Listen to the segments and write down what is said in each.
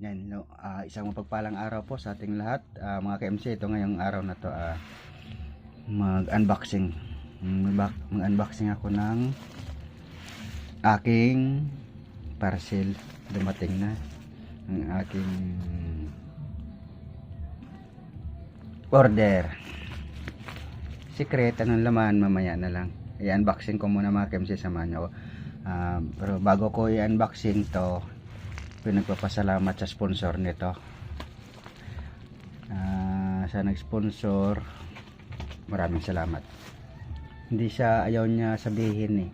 Yan, no, isang mapagpalang araw po sa ating lahat, mga KMC. Ito ngayong araw na to, mag-unboxing. Mag-unboxing ako ng aking parcel. Dumating na ang aking order. Secret, anong laman mamaya na lang. I-unboxing ko muna mga KMC, samahan nyo. Pero bago ko i-unboxing to, pinagpapasalamat sa sponsor nito, sa nag-sponsor. Maraming salamat. Hindi siya, ayaw niya sabihin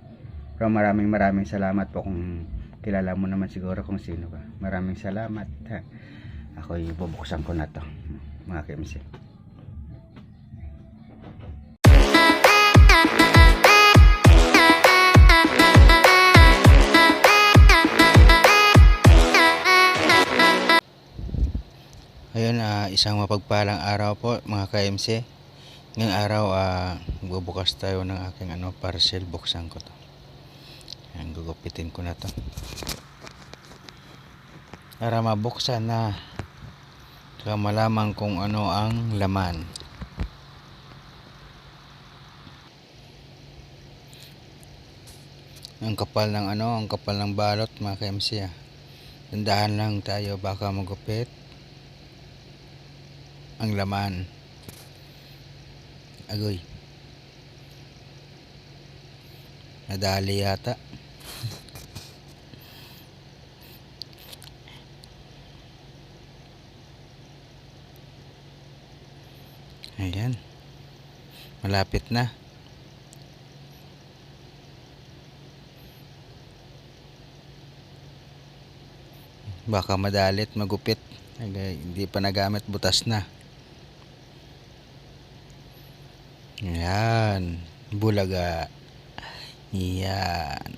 pero maraming salamat po. Kung kilala mo naman siguro kung sino ka, maraming salamat. Ako'y bubuksan ko na to mga KMC. Ayun, isang mapagpalang araw po mga KMC. Ngayong araw, bubukas tayo ng aking parcel. Buksan ko to. Ayan, gugupitin ko na to para mabuksan na, para malaman kung ano ang laman. Ang kapal ng balot mga KMC. Tandaan lang tayo, baka magupit ang laman. Agoy, nadali yata. Ayan, malapit na. Baka madalit magupit. Hindi pa nagamit, butas na. Yan, bulaga. Yan.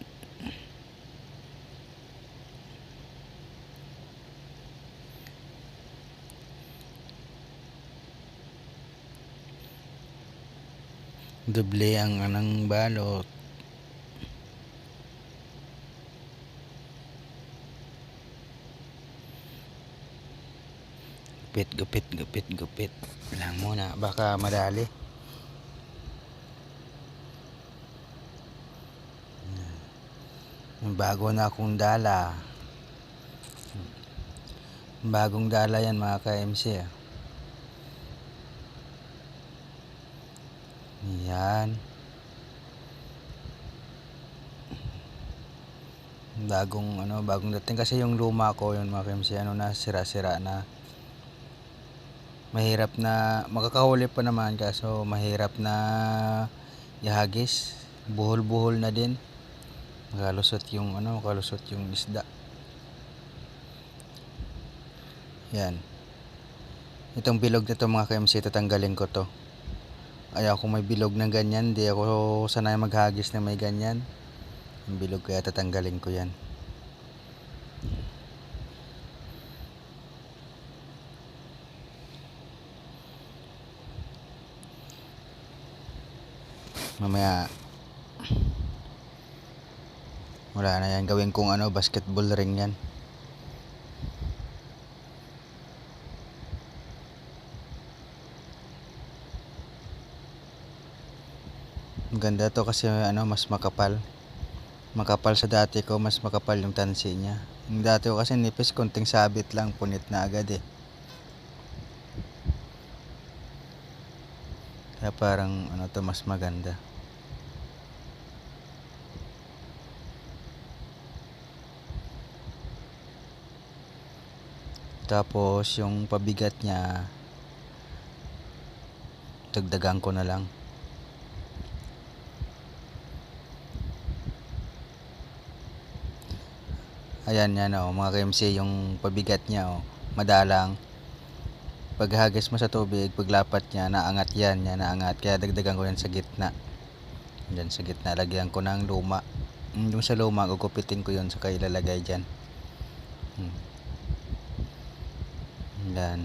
Doble ang anang balot. Gupit lang muna, baka madali. Bago na akong dala. Bagong dala yan mga KMC. Yan. Bagong dating kasi yung luma ko, yun mga KMC, na sira-sira na. Mahirap na makakahuli pa naman, kaso mahirap na ihagis. Buhol-buhol na din. Makalusot yung isda. Yan. Itong bilog nito mga KMC, tatanggalin ko to. Ayaw kung may bilog ng ganyan, di ako sanay maghagis na may ganyan. Yung bilog, kaya tatanggalin ko yan. Mamaya wala na yan, gawin kong basketball ring yan. Ganda to kasi mas makapal sa dati ko. Mas makapal yung tansi niya. Yung dati ko kasi nipis, konting sabit lang, punit na agad kaya parang to mas maganda. Tapos yung pabigat niya, dagdagan ko na lang. Ayan yan mga KMC, yung pabigat niya madalang. Paghagis mo sa tubig, paglapat niya, naangat yan, naangat. Kaya dagdagan ko yan sa gitna. Diyan sa gitna, lagyan ko ng luma. Yung sa luma, gugupitin ko yun, saka ilalagay dyan. Yan.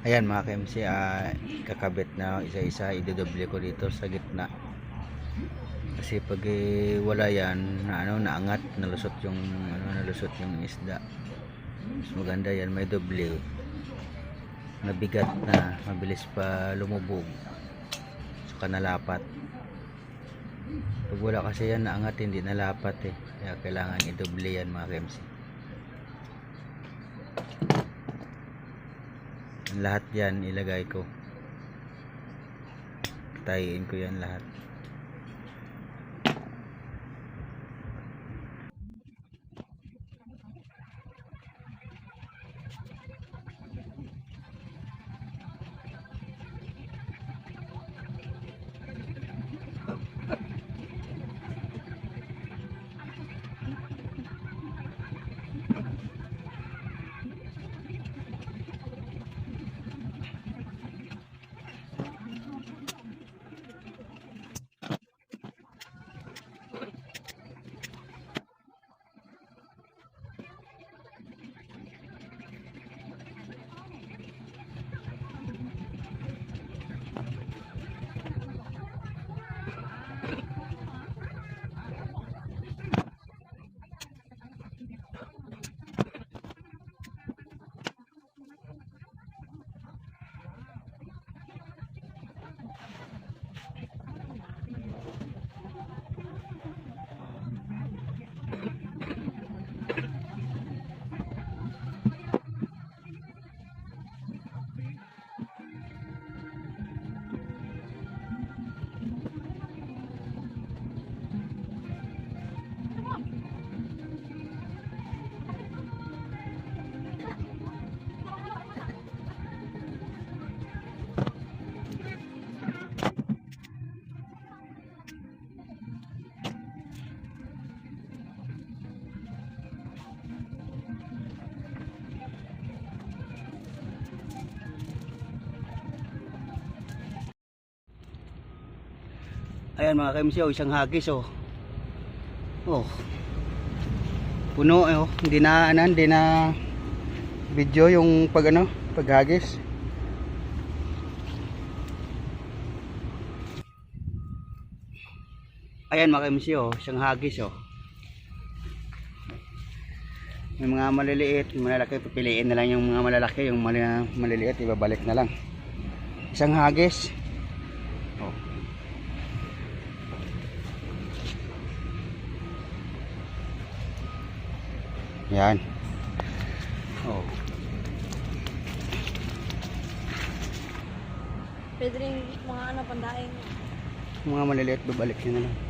Ayan mga ka-MC, kakabit na isa-isa, idodoble ko dito sa gitna. Kasi pag wala yan, naangat, nalusot yung isda. Mas maganda yan, may doble. Mabigat na, mabilis pa lumubog. Saka nalapat. Pag wala kasi yan, naangat, hindi nalapat eh. Kaya kailangan idoble yan mga ka-MC. Lahat yan ilagay ko, tayin ko yan lahat. Ayan mga ka-MC, isang hagis oh. Puno oh. Hindi na video yung paghagis. Ayan mga ka-MC oh, isang hagis oh. May mga maliliit, malalaki, pipiliin na lang yung mga malalaki, yung maliliit ibabalik na lang. Isang hagis. Oh. Yan. Oh. Pwede rin mga pandaing. Mga maliliit babalik na lang.